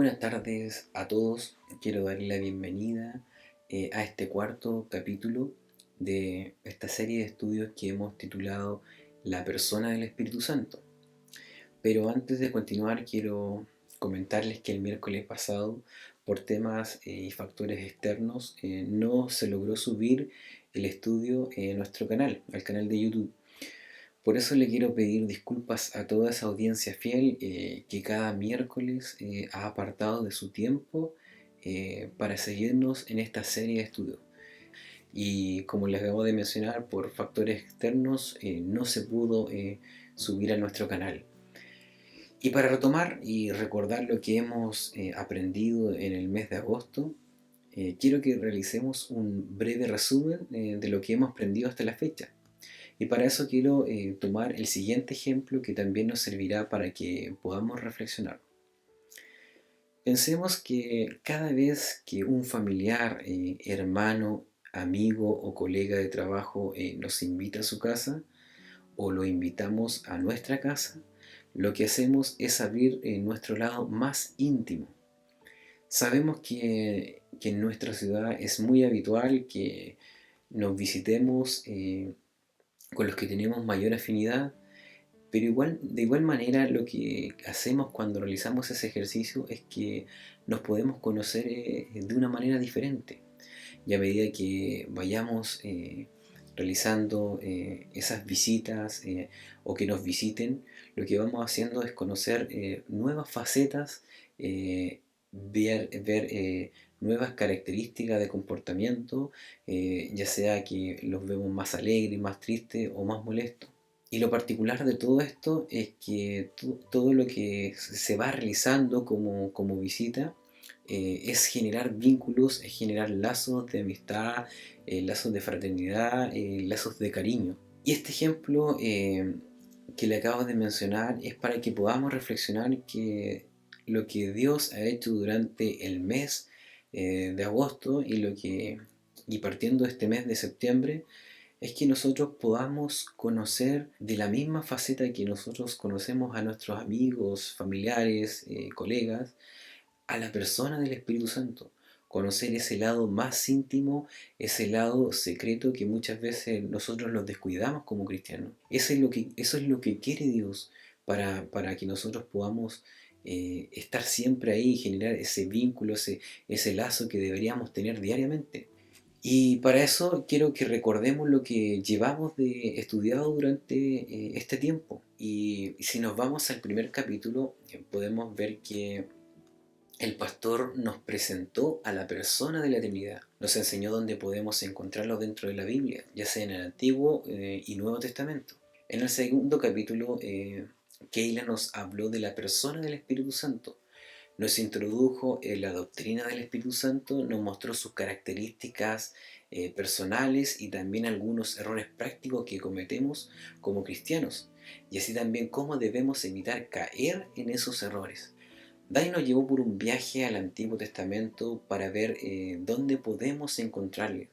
Buenas tardes a todos. Quiero darle la bienvenida a este cuarto capítulo de esta serie de estudios que hemos titulado La persona del Espíritu Santo. Pero antes de continuar, quiero comentarles que el miércoles pasado, por temas y factores externos, no se logró subir el estudio en nuestro canal, al canal de YouTube. Por eso le quiero pedir disculpas a toda esa audiencia fiel que cada miércoles ha apartado de su tiempo para seguirnos en esta serie de estudios. Y como les acabo de mencionar, por factores externos no se pudo subir a nuestro canal. Y para retomar y recordar lo que hemos aprendido en el mes de agosto, quiero que realicemos un breve resumen de lo que hemos aprendido hasta la fecha. Y para eso quiero tomar el siguiente ejemplo que también nos servirá para que podamos reflexionar. Pensemos que cada vez que un familiar, hermano, amigo o colega de trabajo nos invita a su casa o lo invitamos a nuestra casa, lo que hacemos es abrir nuestro lado más íntimo. Sabemos que en nuestra ciudad es muy habitual que nos visitemos con los que tenemos mayor afinidad, pero de igual manera lo que hacemos cuando realizamos ese ejercicio es que nos podemos conocer de una manera diferente. Y a medida que vayamos realizando esas visitas o que nos visiten, lo que vamos haciendo es conocer nuevas facetas, ver nuevas características de comportamiento, ya sea que los vemos más alegres, más tristes o más molestos. Y lo particular de todo esto es que todo lo que se va realizando como visita es generar vínculos, es generar lazos de amistad, lazos de fraternidad, lazos de cariño. Y este ejemplo que le acabo de mencionar es para que podamos reflexionar que lo que Dios ha hecho durante el mes de agosto y partiendo de este mes de septiembre es que nosotros podamos conocer de la misma faceta que nosotros conocemos a nuestros amigos, familiares, colegas, a la persona del Espíritu Santo. Conocer ese lado más íntimo, ese lado secreto que muchas veces nosotros los descuidamos como cristianos. Eso es lo que quiere Dios para que nosotros podamos estar siempre ahí y generar ese vínculo, ese lazo que deberíamos tener diariamente. Y para eso quiero que recordemos lo que llevamos de estudiado durante este tiempo. Y si nos vamos al primer capítulo, podemos ver que el pastor nos presentó a la persona de la Trinidad. Nos enseñó dónde podemos encontrarlo dentro de la Biblia, ya sea en el Antiguo y Nuevo Testamento. En el segundo capítulo, Keila nos habló de la persona del Espíritu Santo. Nos introdujo en la doctrina del Espíritu Santo, nos mostró sus características personales y también algunos errores prácticos que cometemos como cristianos, y así también cómo debemos evitar caer en esos errores. Dani nos llevó por un viaje al Antiguo Testamento para ver dónde podemos encontrarle.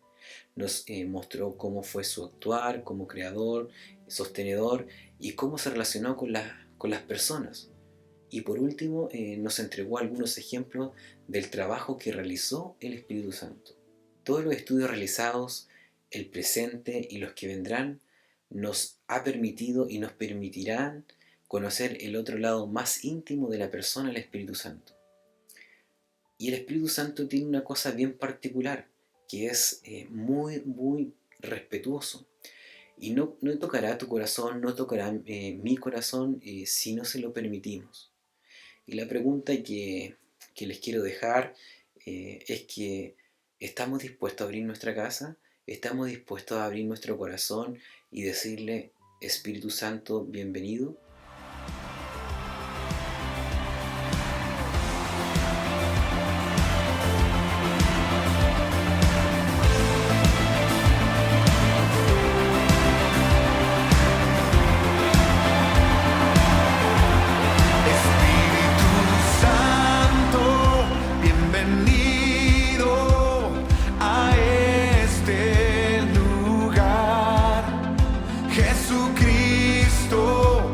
Nos mostró cómo fue su actuar como creador, sostenedor y cómo se relacionó con las personas. Y por último, nos entregó algunos ejemplos del trabajo que realizó el Espíritu Santo. Todos los estudios realizados, el presente y los que vendrán, nos ha permitido y nos permitirán conocer el otro lado más íntimo de la persona del Espíritu Santo. Y el Espíritu Santo tiene una cosa bien particular, que es muy, muy respetuoso. Y no tocará tu corazón, no tocará mi corazón si no se lo permitimos. Y la pregunta que les quiero dejar es que ¿estamos dispuestos a abrir nuestra casa? ¿Estamos dispuestos a abrir nuestro corazón y decirle, Espíritu Santo, bienvenido? Jesucristo,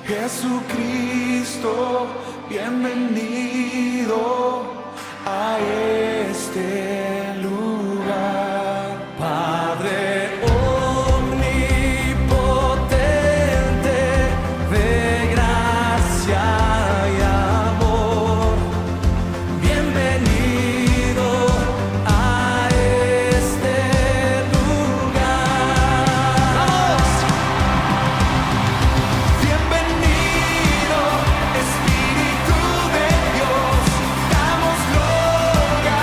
Jesucristo, bienvenido a este lugar. Padre omnipotente, de gracia y amor, bienvenido a este lugar. ¡Vamos! Bienvenido, Espíritu de Dios, damos gloria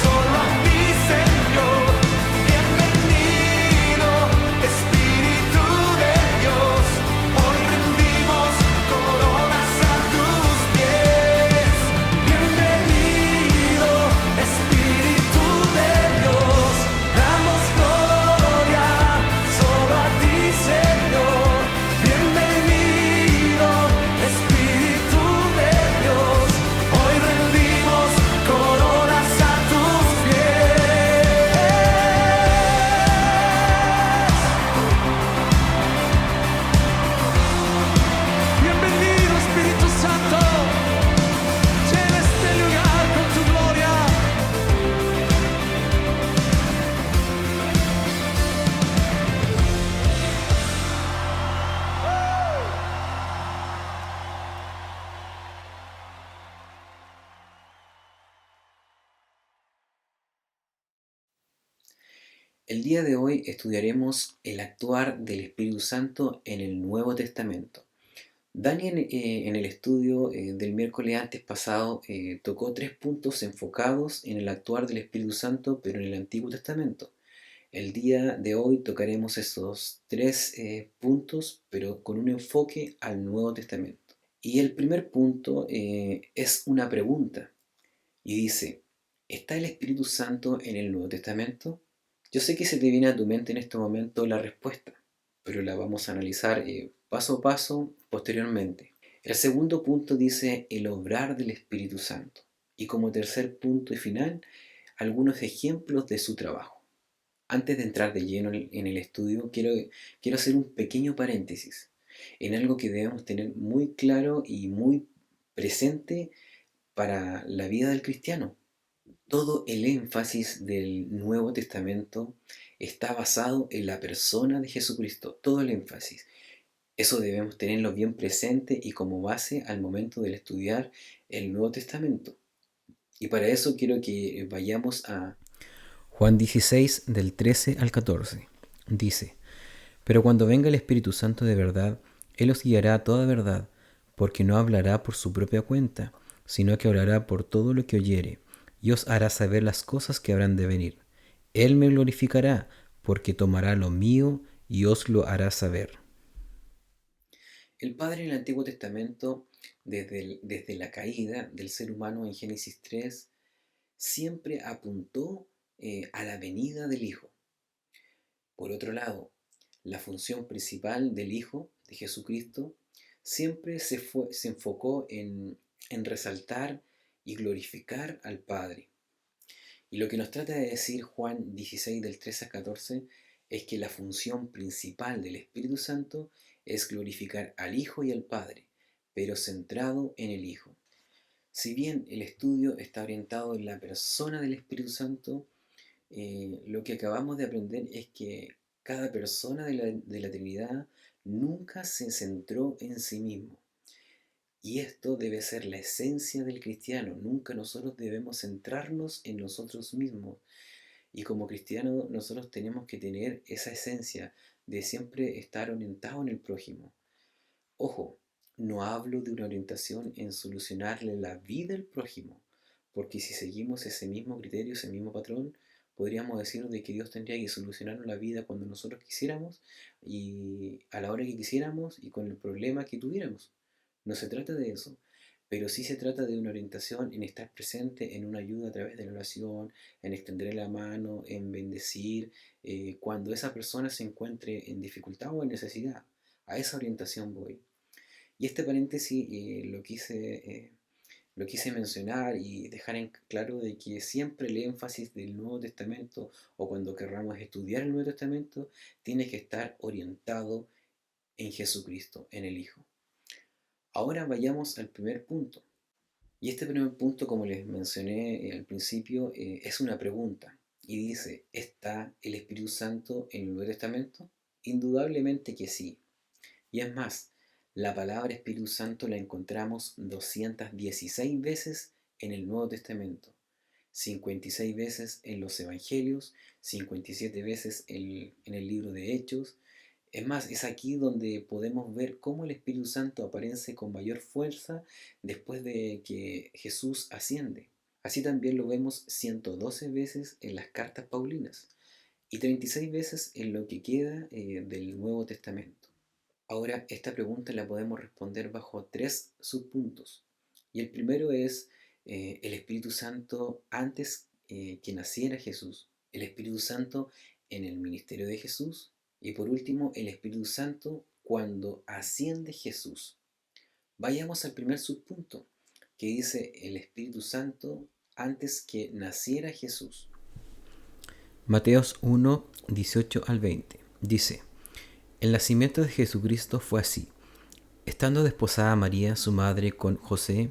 solo a ti, Señor. Bienvenido, Espíritu de Dios, hoy rendimos coronas a tus pies. Bienvenido, Espíritu de Dios, damos gloria solo a ti, Señor. Bienvenido, Espíritu de Dios, hoy rendimos coronas a tus pies. Bienvenido, Espíritu Santo, llena este lugar con tu gloria. El día de hoy estudiaremos el actuar del Espíritu Santo en el Nuevo Testamento. Dani en el estudio del miércoles antes pasado tocó 3 puntos enfocados en el actuar del Espíritu Santo, pero en el Antiguo Testamento. El día de hoy tocaremos esos 3 puntos, pero con un enfoque al Nuevo Testamento. Y el primer punto es una pregunta y dice, ¿está el Espíritu Santo en el Nuevo Testamento? Yo sé que se te viene a tu mente en este momento la respuesta, pero la vamos a analizar paso a paso posteriormente. El segundo punto dice el obrar del Espíritu Santo. Y como tercer punto y final, algunos ejemplos de su trabajo. Antes de entrar de lleno en el estudio, quiero hacer un pequeño paréntesis en algo que debemos tener muy claro y muy presente para la vida del cristiano. Todo el énfasis del Nuevo Testamento está basado en la persona de Jesucristo, todo el énfasis. Eso debemos tenerlo bien presente y como base al momento de estudiar el Nuevo Testamento. Y para eso quiero que vayamos a Juan 16 del 13 al 14. Dice, pero cuando venga el Espíritu Santo de verdad, Él os guiará a toda verdad, porque no hablará por su propia cuenta, sino que hablará por todo lo que oyere, y os hará saber las cosas que habrán de venir. Él me glorificará, porque tomará lo mío y os lo hará saber. El Padre en el Antiguo Testamento, desde la caída del ser humano en Génesis 3, siempre apuntó a la venida del Hijo. Por otro lado, la función principal del Hijo, de Jesucristo, siempre se enfocó en resaltar y glorificar al Padre. Y lo que nos trata de decir Juan 16 del 13 al 14 es que la función principal del Espíritu Santo es glorificar al Hijo y al Padre, pero centrado en el Hijo. Si bien el estudio está orientado en la persona del Espíritu Santo, lo que acabamos de aprender es que cada persona de la Trinidad nunca se centró en sí mismo. Y esto debe ser la esencia del cristiano. Nunca nosotros debemos centrarnos en nosotros mismos. Y como cristianos nosotros tenemos que tener esa esencia de siempre estar orientado en el prójimo. Ojo, no hablo de una orientación en solucionarle la vida al prójimo, porque si seguimos ese mismo criterio, ese mismo patrón, podríamos decir de que Dios tendría que solucionarnos la vida cuando nosotros quisiéramos y a la hora que quisiéramos y con el problema que tuviéramos. No se trata de eso, pero sí se trata de una orientación en estar presente, en una ayuda a través de la oración, en extender la mano, en bendecir, cuando esa persona se encuentre en dificultad o en necesidad. A esa orientación voy. Y este paréntesis lo quise mencionar y dejar en claro de que siempre el énfasis del Nuevo Testamento o cuando querramos estudiar el Nuevo Testamento tiene que estar orientado en Jesucristo, en el Hijo. Ahora vayamos al primer punto. Y este primer punto, como les mencioné al principio, es una pregunta. Y dice, ¿está el Espíritu Santo en el Nuevo Testamento? Indudablemente que sí. Y es más, la palabra Espíritu Santo la encontramos 216 veces en el Nuevo Testamento, 56 veces en los Evangelios, 57 veces en el libro de Hechos. Es más, es aquí donde podemos ver cómo el Espíritu Santo aparece con mayor fuerza después de que Jesús asciende. Así también lo vemos 112 veces en las cartas paulinas y 36 veces en lo que queda del Nuevo Testamento. Ahora, esta pregunta la podemos responder bajo tres subpuntos. Y el primero es el Espíritu Santo antes que naciera Jesús, el Espíritu Santo en el ministerio de Jesús y por último el Espíritu Santo cuando asciende Jesús. Vayamos al primer subpunto, que dice el Espíritu Santo antes que naciera Jesús. Mateos 1, 18 al 20. Dice, el nacimiento de Jesucristo fue así. Estando desposada María, su madre, con José,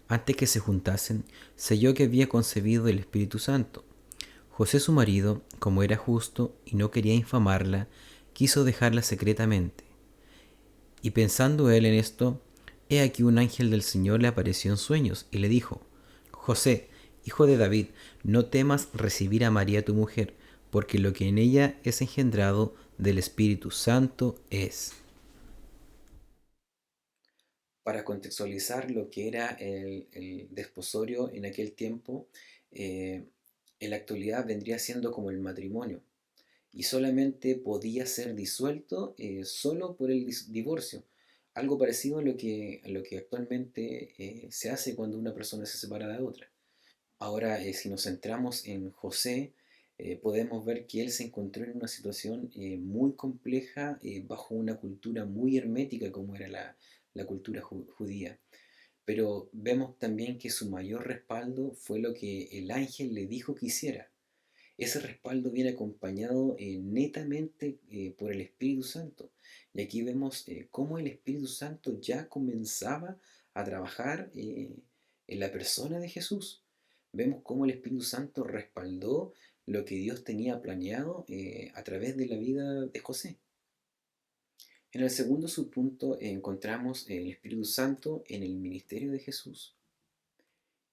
antes que se juntasen, se halló que había concebido el Espíritu Santo. José su marido, como era justo y no quería infamarla, quiso dejarla secretamente. Y pensando él en esto, he aquí un ángel del Señor le apareció en sueños y le dijo, José, hijo de David, no temas recibir a María tu mujer, porque lo que en ella es engendrado del Espíritu Santo es. Para contextualizar lo que era el desposorio en aquel tiempo, eh, en la actualidad vendría siendo como el matrimonio y solamente podía ser disuelto solo por el divorcio, algo parecido a lo que actualmente se hace cuando una persona se separa de otra. Ahora, si nos centramos en José, podemos ver que él se encontró en una situación muy compleja bajo una cultura muy hermética como era la cultura judía. Pero vemos también que su mayor respaldo fue lo que el ángel le dijo que hiciera. Ese respaldo viene acompañado netamente por el Espíritu Santo. Y aquí vemos cómo el Espíritu Santo ya comenzaba a trabajar en la persona de Jesús. Vemos cómo el Espíritu Santo respaldó lo que Dios tenía planeado a través de la vida de José. En el segundo subpunto encontramos el Espíritu Santo en el ministerio de Jesús.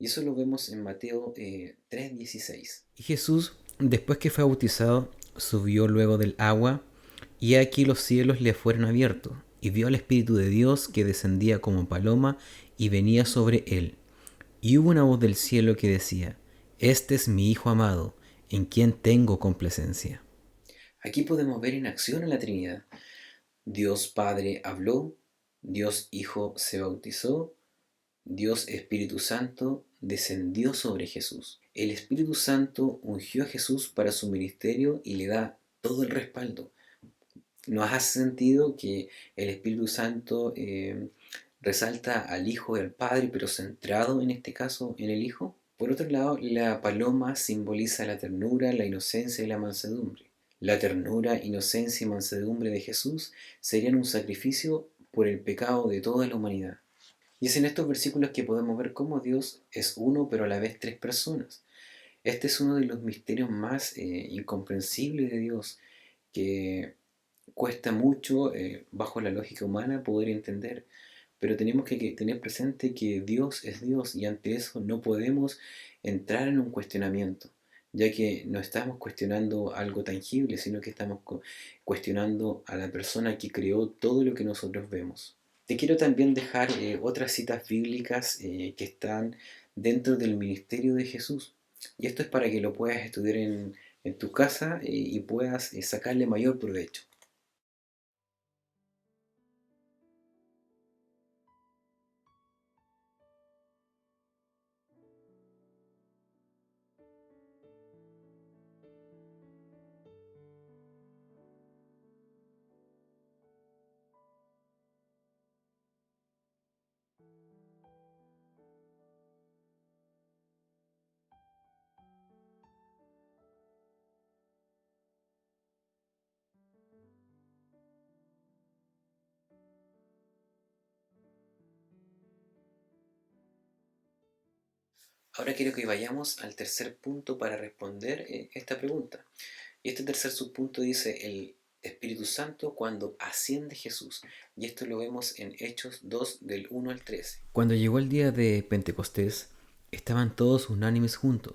Y eso lo vemos en Mateo 3:16. Y Jesús, después que fue bautizado, subió luego del agua, y aquí los cielos le fueron abiertos, y vio al Espíritu de Dios que descendía como paloma y venía sobre él. Y hubo una voz del cielo que decía, Este es mi Hijo amado, en quien tengo complacencia. Aquí podemos ver en acción a la Trinidad. Dios Padre habló, Dios Hijo se bautizó, Dios Espíritu Santo descendió sobre Jesús. El Espíritu Santo ungió a Jesús para su ministerio y le da todo el respaldo. ¿Nos hace sentido que el Espíritu Santo resalta al Hijo y al Padre, pero centrado en este caso en el Hijo? Por otro lado, la paloma simboliza la ternura, la inocencia y la mansedumbre. La ternura, inocencia y mansedumbre de Jesús serían un sacrificio por el pecado de toda la humanidad. Y es en estos versículos que podemos ver cómo Dios es uno, pero a la vez tres personas. Este es uno de los misterios más incomprensibles de Dios, que cuesta mucho, bajo la lógica humana, poder entender. Pero tenemos que tener presente que Dios es Dios y ante eso no podemos entrar en un cuestionamiento, ya que no estamos cuestionando algo tangible, sino que estamos cuestionando a la persona que creó todo lo que nosotros vemos. Te quiero también dejar otras citas bíblicas que están dentro del ministerio de Jesús. Y esto es para que lo puedas estudiar en tu casa y puedas sacarle mayor provecho. Ahora quiero que vayamos al tercer punto para responder esta pregunta. Y este tercer subpunto dice el Espíritu Santo cuando asciende Jesús. Y esto lo vemos en Hechos 2 del 1 al 13. Cuando llegó el día de Pentecostés, estaban todos unánimes juntos.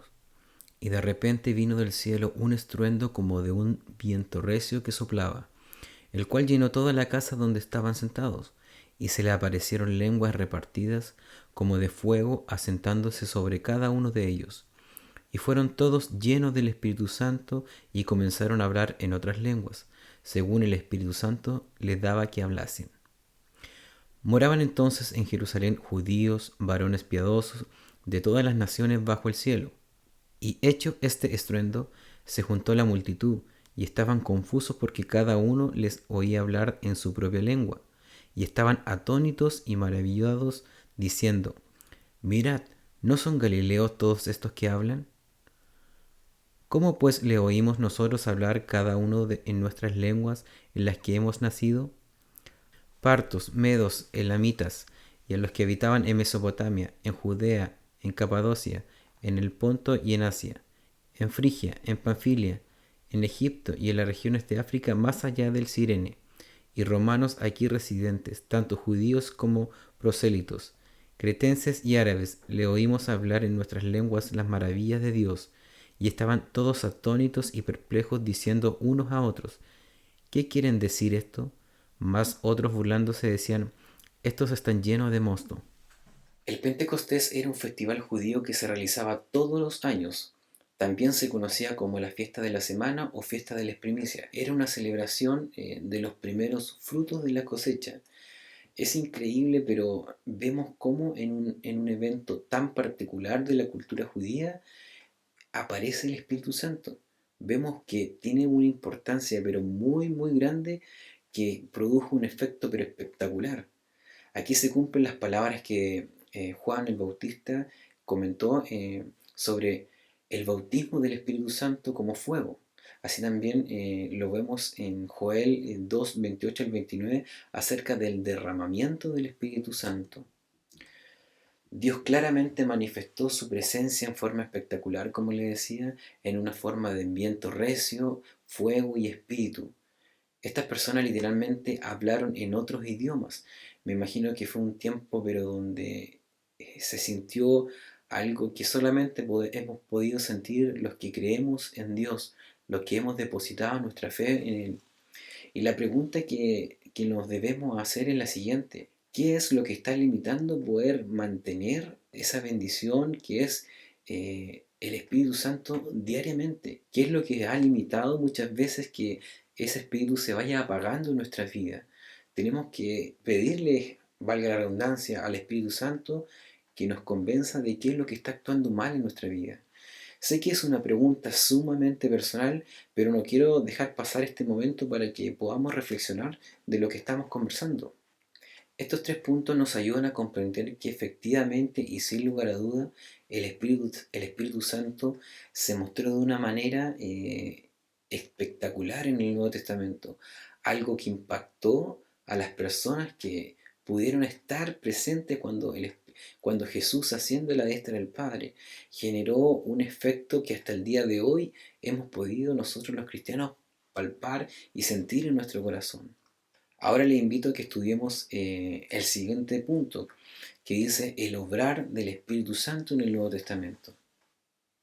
Y de repente vino del cielo un estruendo como de un viento recio que soplaba, el cual llenó toda la casa donde estaban sentados, y se le aparecieron lenguas repartidas como de fuego asentándose sobre cada uno de ellos. Y fueron todos llenos del Espíritu Santo y comenzaron a hablar en otras lenguas, según el Espíritu Santo les daba que hablasen. Moraban entonces en Jerusalén judíos, varones piadosos, de todas las naciones bajo el cielo. Y hecho este estruendo, se juntó la multitud, y estaban confusos porque cada uno les oía hablar en su propia lengua, y estaban atónitos y maravillados, diciendo: Mirad, ¿no son galileos todos estos que hablan? ¿Cómo pues le oímos nosotros hablar cada uno en nuestras lenguas en las que hemos nacido? Partos, medos, elamitas, y a los que habitaban en Mesopotamia, en Judea, en Capadocia, en el Ponto y en Asia, en Frigia, en Panfilia, en Egipto y en las regiones de África más allá del Cirene, y romanos aquí residentes, tanto judíos como prosélitos, cretenses y árabes, le oímos hablar en nuestras lenguas las maravillas de Dios, y estaban todos atónitos y perplejos, diciendo unos a otros: ¿Qué quieren decir esto? Mas otros burlándose decían: Estos están llenos de mosto. El Pentecostés era un festival judío que se realizaba todos los años. También se conocía como la fiesta de la semana o fiesta de las primicias. Era una celebración de los primeros frutos de la cosecha. Es increíble, pero vemos cómo en un evento tan particular de la cultura judía aparece el Espíritu Santo. Vemos que tiene una importancia, pero muy, muy grande, que produjo un efecto, pero espectacular. Aquí se cumplen las palabras que Juan el Bautista comentó sobre el bautismo del Espíritu Santo como fuego. Así también lo vemos en Joel 2, 28 al 29, acerca del derramamiento del Espíritu Santo. Dios claramente manifestó su presencia en forma espectacular, como le decía, en una forma de viento recio, fuego y espíritu. Estas personas literalmente hablaron en otros idiomas. Me imagino que fue un tiempo, pero donde se sintió algo que solamente hemos podido sentir los que creemos en Dios, los que hemos depositado nuestra fe en Él. Y la pregunta que nos debemos hacer es la siguiente: ¿qué es lo que está limitando poder mantener esa bendición que es el Espíritu Santo diariamente? ¿Qué es lo que ha limitado muchas veces que ese Espíritu se vaya apagando en nuestras vidas? Tenemos que pedirle, valga la redundancia, al Espíritu Santo que nos convenza de qué es lo que está actuando mal en nuestra vida. Sé que es una pregunta sumamente personal, pero no quiero dejar pasar este momento para que podamos reflexionar de lo que estamos conversando. Estos tres puntos nos ayudan a comprender que efectivamente y sin lugar a duda el Espíritu Santo se mostró de una manera espectacular en el Nuevo Testamento, algo que impactó a las personas que pudieron estar presentes cuando Jesús asciende a la diestra del Padre. Generó un efecto que hasta el día de hoy hemos podido nosotros los cristianos palpar y sentir en nuestro corazón. Ahora le invito a que estudiemos el siguiente punto, que dice el obrar del Espíritu Santo en el Nuevo Testamento.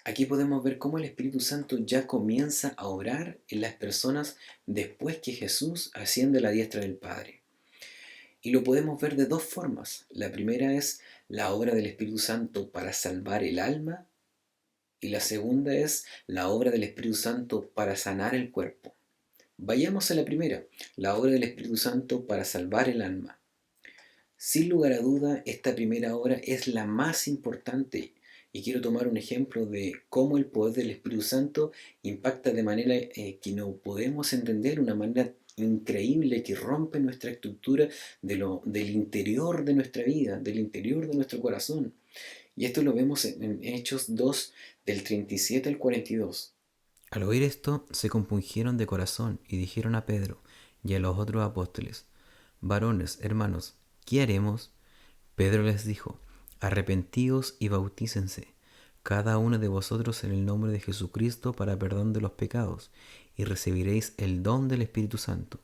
Aquí podemos ver cómo el Espíritu Santo ya comienza a obrar en las personas después que Jesús asciende a la diestra del Padre. Y lo podemos ver de dos formas. La primera es la obra del Espíritu Santo para salvar el alma, y la segunda es la obra del Espíritu Santo para sanar el cuerpo. Vayamos a la primera, la obra del Espíritu Santo para salvar el alma. Sin lugar a duda, esta primera obra es la más importante, y quiero tomar un ejemplo de cómo el poder del Espíritu Santo impacta de manera que no podemos entender, una manera increíble que rompe nuestra estructura del interior de nuestra vida, del interior de nuestro corazón. Y esto lo vemos en Hechos 2, del 37 al 42. Al oír esto, se compungieron de corazón y dijeron a Pedro y a los otros apóstoles: Varones, hermanos, ¿qué haremos? Pedro les dijo: Arrepentíos y bautícense cada uno de vosotros en el nombre de Jesucristo para perdón de los pecados, y recibiréis el don del Espíritu Santo,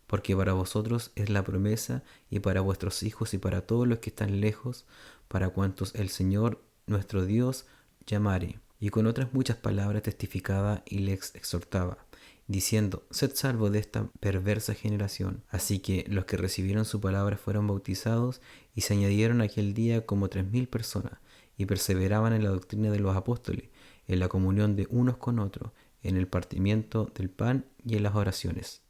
porque para vosotros es la promesa, y para vuestros hijos y para todos los que están lejos, para cuantos el Señor nuestro Dios llamare. Y con otras muchas palabras testificaba y les exhortaba, diciendo, sed salvos de esta perversa generación. Así que los que recibieron su palabra fueron bautizados, y se añadieron aquel día como 3000 personas, y perseveraban en la doctrina de los apóstoles, en la comunión de unos con otros, en el partimiento del pan y en las oraciones.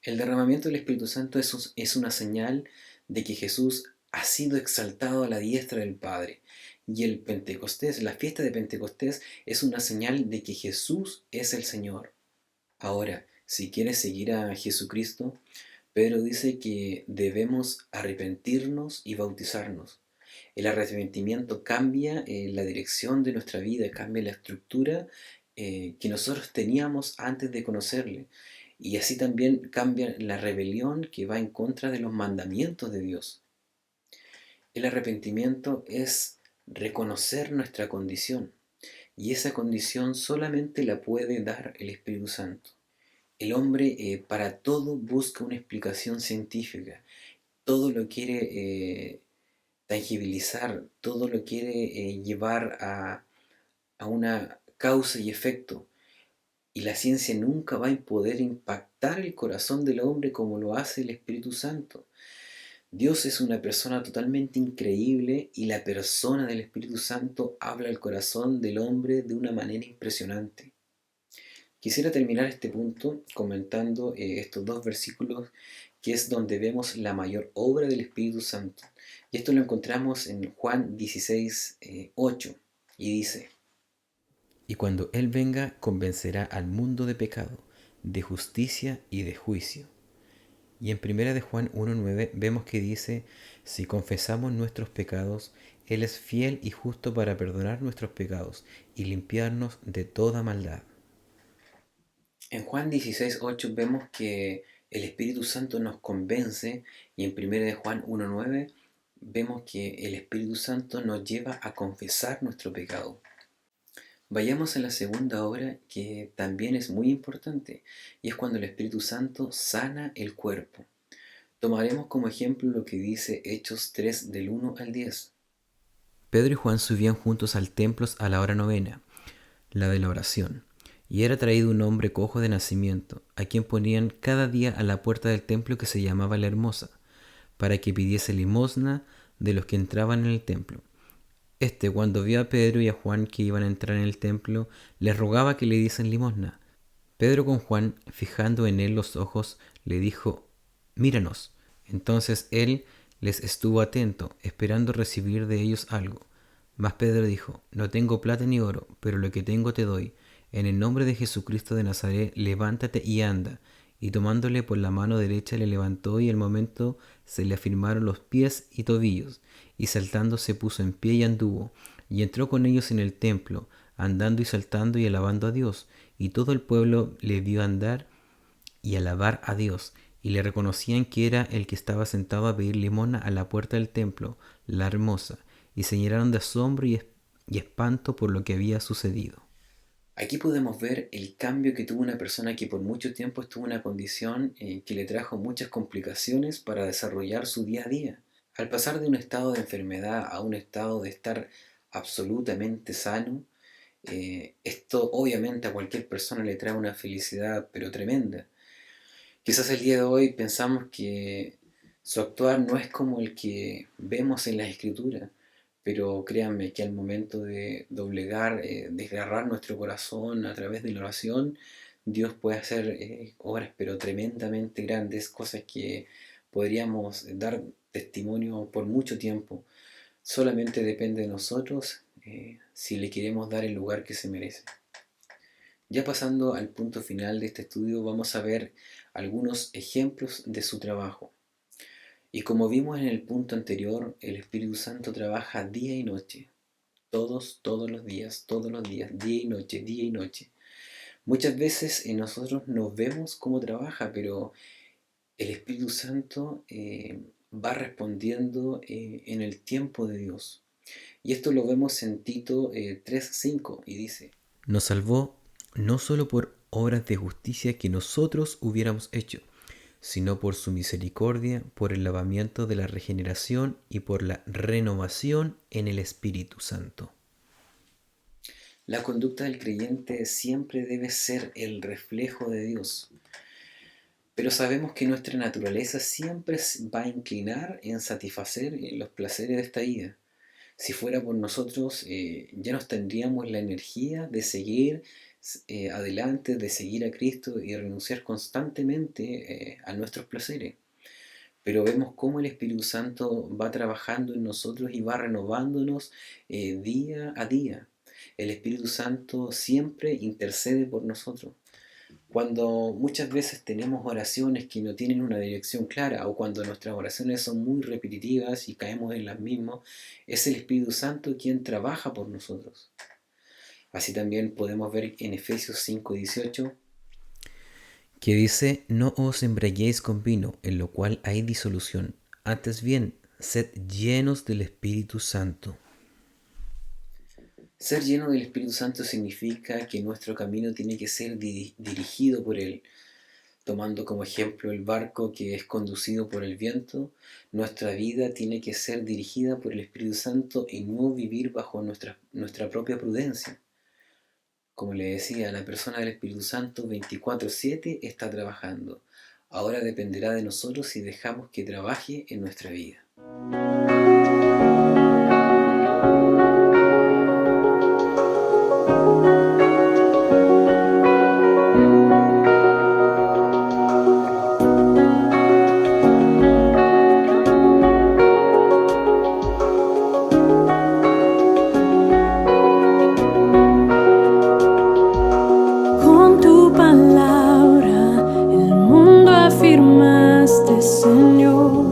El derramamiento del Espíritu Santo es una señal de que Jesús ha sido exaltado a la diestra del Padre. Y el Pentecostés, la fiesta de Pentecostés, es una señal de que Jesús es el Señor. Ahora, si quieres seguir a Jesucristo, Pedro dice que debemos arrepentirnos y bautizarnos. El arrepentimiento cambia la dirección de nuestra vida, cambia la estructura que nosotros teníamos antes de conocerle. Y así también cambia la rebelión que va en contra de los mandamientos de Dios. El arrepentimiento es reconocer nuestra condición, y esa condición solamente la puede dar el Espíritu Santo. El hombre para todo busca una explicación científica, todo lo quiere tangibilizar, todo lo quiere llevar a una causa y efecto. Y la ciencia nunca va a poder impactar el corazón del hombre como lo hace el Espíritu Santo. Dios es una persona totalmente increíble, y la persona del Espíritu Santo habla al corazón del hombre de una manera impresionante. Quisiera terminar este punto comentando estos dos versículos, que es donde vemos la mayor obra del Espíritu Santo. Y esto lo encontramos en Juan 16, 8, y dice: y cuando Él venga, convencerá al mundo de pecado, de justicia y de juicio. Y en 1 de Juan 1.9 vemos que dice, si confesamos nuestros pecados, Él es fiel y justo para perdonar nuestros pecados y limpiarnos de toda maldad. En Juan 16.8 vemos que el Espíritu Santo nos convence, y en 1 de Juan 1.9 vemos que el Espíritu Santo nos lleva a confesar nuestro pecado. Vayamos a la segunda obra, que también es muy importante, y es cuando el Espíritu Santo sana el cuerpo. Tomaremos como ejemplo lo que dice Hechos 3 del 1 al 10. Pedro y Juan subían juntos al templo a la hora novena, la de la oración, y era traído un hombre cojo de nacimiento, a quien ponían cada día a la puerta del templo, que se llamaba la Hermosa, para que pidiese limosna de los que entraban en el templo. Cuando vio a Pedro y a Juan que iban a entrar en el templo, les rogaba que le diesen limosna. Pedro, con Juan, fijando en él los ojos, le dijo, míranos. Entonces él les estuvo atento, esperando recibir de ellos algo. Mas Pedro dijo, no tengo plata ni oro, pero lo que tengo te doy. En el nombre de Jesucristo de Nazaret, levántate y anda. Y tomándole por la mano derecha le levantó, y al momento se le afirmaron los pies y tobillos, y saltando se puso en pie y anduvo, y entró con ellos en el templo, andando y saltando y alabando a Dios, y todo el pueblo le vio andar y alabar a Dios, y le reconocían que era el que estaba sentado a pedir limosna a la puerta del templo, la Hermosa, y se llenaron de asombro y espanto por lo que había sucedido. Aquí podemos ver el cambio que tuvo una persona que por mucho tiempo estuvo en una condición que le trajo muchas complicaciones para desarrollar su día a día. Al pasar de un estado de enfermedad a un estado de estar absolutamente sano, esto obviamente a cualquier persona le trae una felicidad pero tremenda. Quizás el día de hoy pensamos que su actuar no es como el que vemos en las escrituras, pero créanme que al momento de doblegar, desgarrar nuestro corazón a través de la oración, Dios puede hacer obras pero tremendamente grandes, cosas que podríamos dar testimonio por mucho tiempo. Solamente depende de nosotros si le queremos dar el lugar que se merece. Ya pasando al punto final de este estudio, vamos a ver algunos ejemplos de su trabajo. Y como vimos en el punto anterior, el Espíritu Santo trabaja día y noche, todos los días, día y noche, día y noche. Muchas veces nosotros no vemos cómo trabaja, pero el Espíritu Santo va respondiendo en el tiempo de Dios. Y esto lo vemos en Tito 3:5 y dice: Nos salvó no solo por obras de justicia que nosotros hubiéramos hecho, sino por su misericordia, por el lavamiento de la regeneración y por la renovación en el Espíritu Santo. La conducta del creyente siempre debe ser el reflejo de Dios. Pero sabemos que nuestra naturaleza siempre va a inclinar en satisfacer los placeres de esta vida. Si fuera por nosotros, ya nos tendríamos la energía de seguir adelante, de seguir a Cristo y renunciar constantemente a nuestros placeres. Pero vemos cómo el Espíritu Santo va trabajando en nosotros y va renovándonos día a día. El Espíritu Santo siempre intercede por nosotros. Cuando muchas veces tenemos oraciones que no tienen una dirección clara, o cuando nuestras oraciones son muy repetitivas y caemos en las mismas, es el Espíritu Santo quien trabaja por nosotros. Así también podemos ver en Efesios 5:18, que dice: No os embriaguéis con vino, en lo cual hay disolución, antes bien, sed llenos del Espíritu Santo. Ser lleno del Espíritu Santo significa que nuestro camino tiene que ser dirigido por Él. Tomando como ejemplo el barco que es conducido por el viento, nuestra vida tiene que ser dirigida por el Espíritu Santo y no vivir bajo nuestra propia prudencia. Como le decía, la persona del Espíritu Santo 24/7 está trabajando. Ahora dependerá de nosotros si dejamos que trabaje en nuestra vida. Con tu palabra el mundo afirmaste, Señor.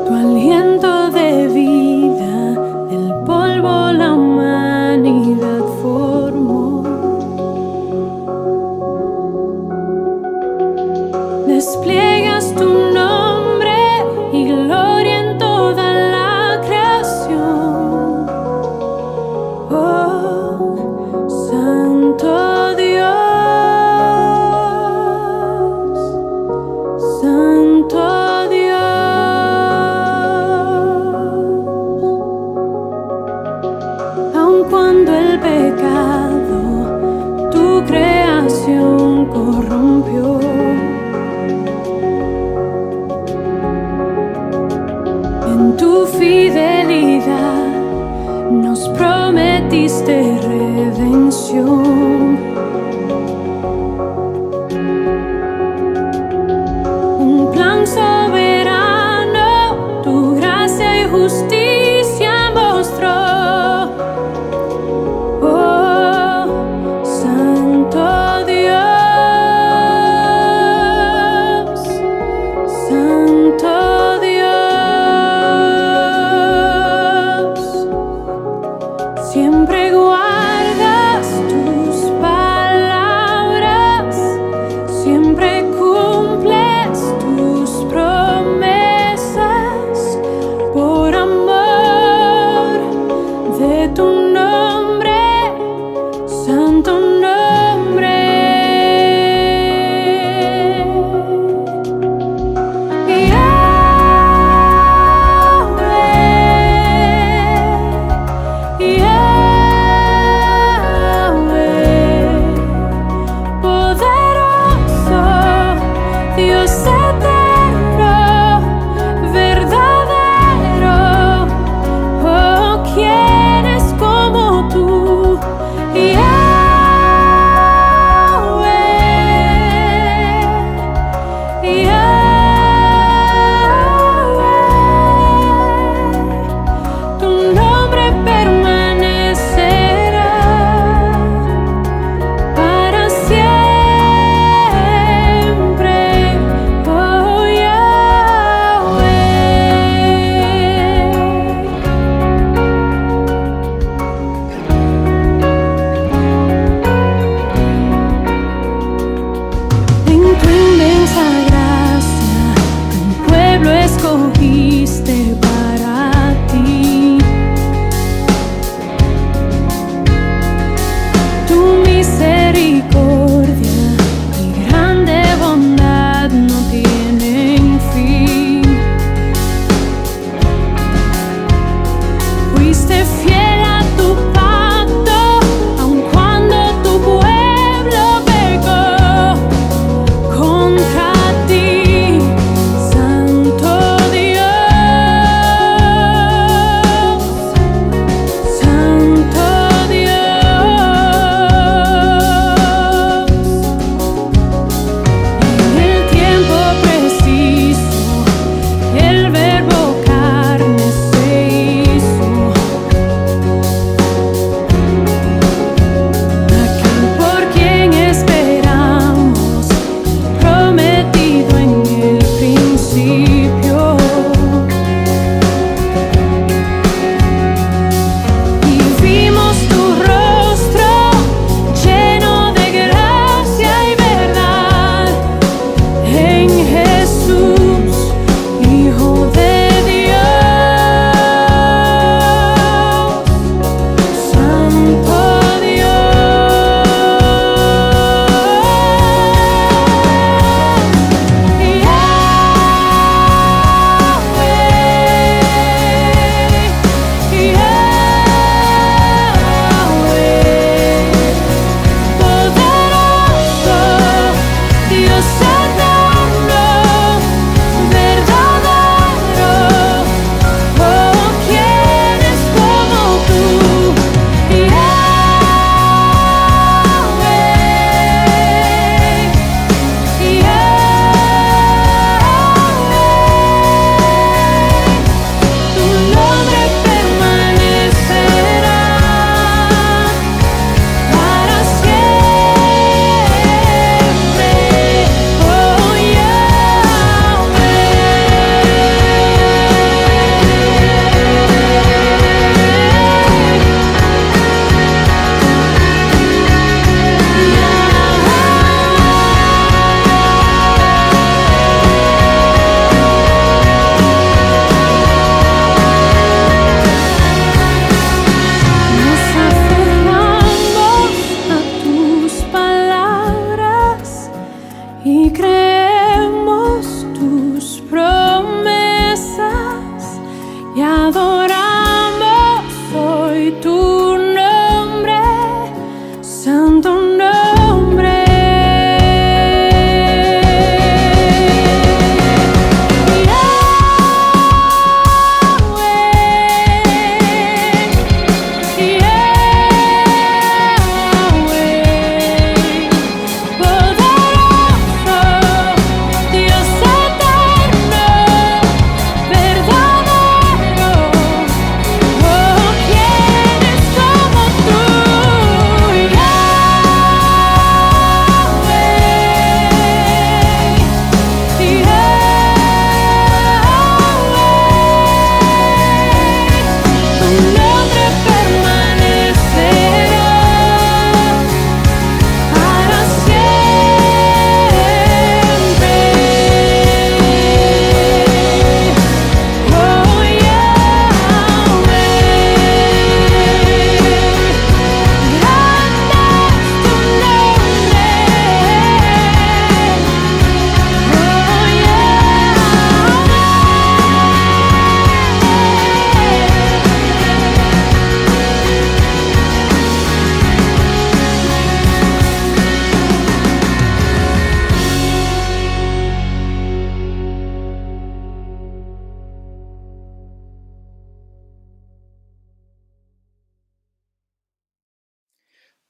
Tu aliento de vida del polvo la humanidad formó. Despliegas tu nombre y gloria en toda la creación. Oh, Santo Dios, Santo Dios. Aun cuando el pecado tu creación corrompió, en tu fidelidad nos prometiste redención. Un plan soberano, tu gracia y justicia mostró. Oh, Santo Dios, Santo Dios. Siempre guardas tus palabras, siempre cumples tus promesas por amor.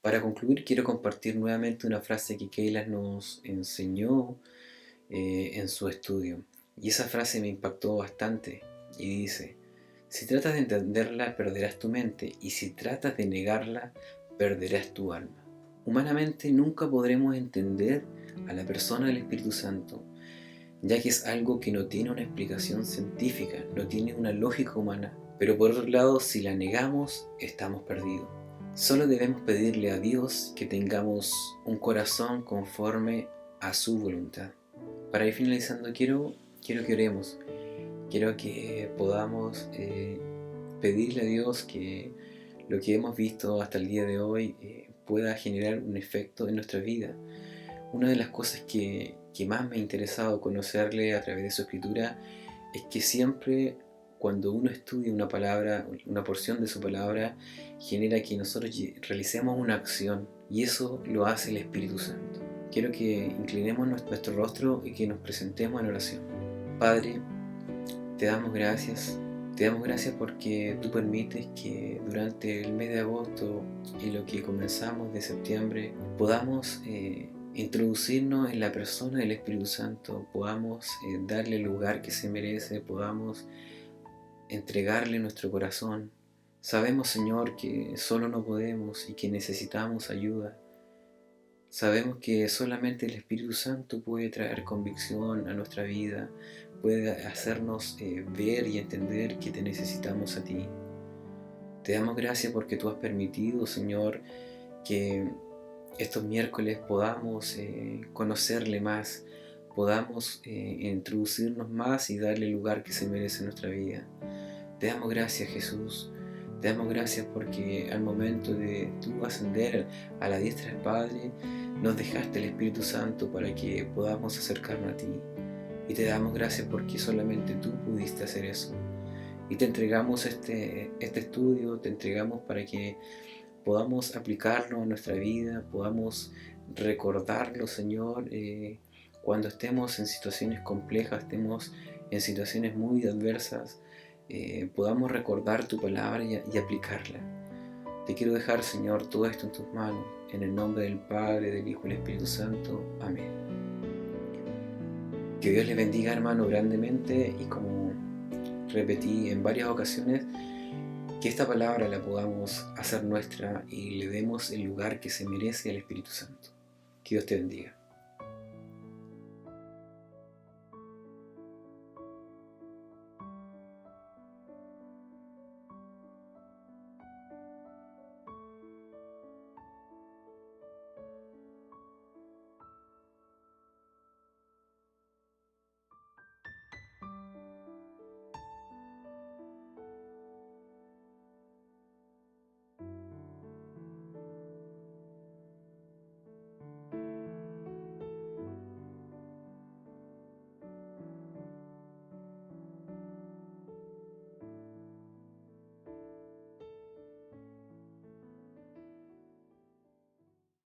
Para concluir, quiero compartir nuevamente una frase que Keila nos enseñó en su estudio. Y esa frase me impactó bastante. Y dice: si tratas de entenderla, perderás tu mente, y si tratas de negarla, perderás tu alma. Humanamente nunca podremos entender a la persona del Espíritu Santo, ya que es algo que no tiene una explicación científica, no tiene una lógica humana. Pero por otro lado, si la negamos, estamos perdidos. Solo debemos pedirle a Dios que tengamos un corazón conforme a su voluntad. Para ir finalizando, quiero que oremos. Quiero que podamos pedirle a Dios que lo que hemos visto hasta el día de hoy pueda generar un efecto en nuestra vida. Una de las cosas que más me ha interesado conocerle a través de su escritura es que siempre cuando uno estudia una palabra, una porción de su palabra, genera que nosotros realicemos una acción, y eso lo hace el Espíritu Santo. Quiero que inclinemos nuestro rostro y que nos presentemos en oración. Padre, te damos gracias porque tú permites que durante el mes de agosto y lo que comenzamos de septiembre podamos introducirnos en la persona del Espíritu Santo, podamos darle el lugar que se merece, podamos entregarle nuestro corazón. Sabemos, Señor, que solo no podemos y que necesitamos ayuda. Sabemos que solamente el Espíritu Santo puede traer convicción a nuestra vida, puede hacernos ver y entender que te necesitamos a ti. Te damos gracias porque tú has permitido, Señor, que estos miércoles podamos conocerle más, podamos introducirnos más y darle el lugar que se merece en nuestra vida. Te damos gracias, Jesús. Te damos gracias porque al momento de tú ascender a la diestra del Padre, nos dejaste el Espíritu Santo para que podamos acercarnos a ti. Y te damos gracias porque solamente tú pudiste hacer eso. Y te entregamos este estudio, te entregamos para que podamos aplicarlo a nuestra vida, podamos recordarlo, Señor, cuando estemos en situaciones complejas, estemos en situaciones muy adversas, podamos recordar tu palabra y aplicarla. Te quiero dejar, Señor, todo esto en tus manos, en el nombre del Padre, del Hijo y del Espíritu Santo. Amén. Que Dios les bendiga, hermano, grandemente, y como repetí en varias ocasiones, que esta palabra la podamos hacer nuestra y le demos el lugar que se merece al Espíritu Santo. Que Dios te bendiga.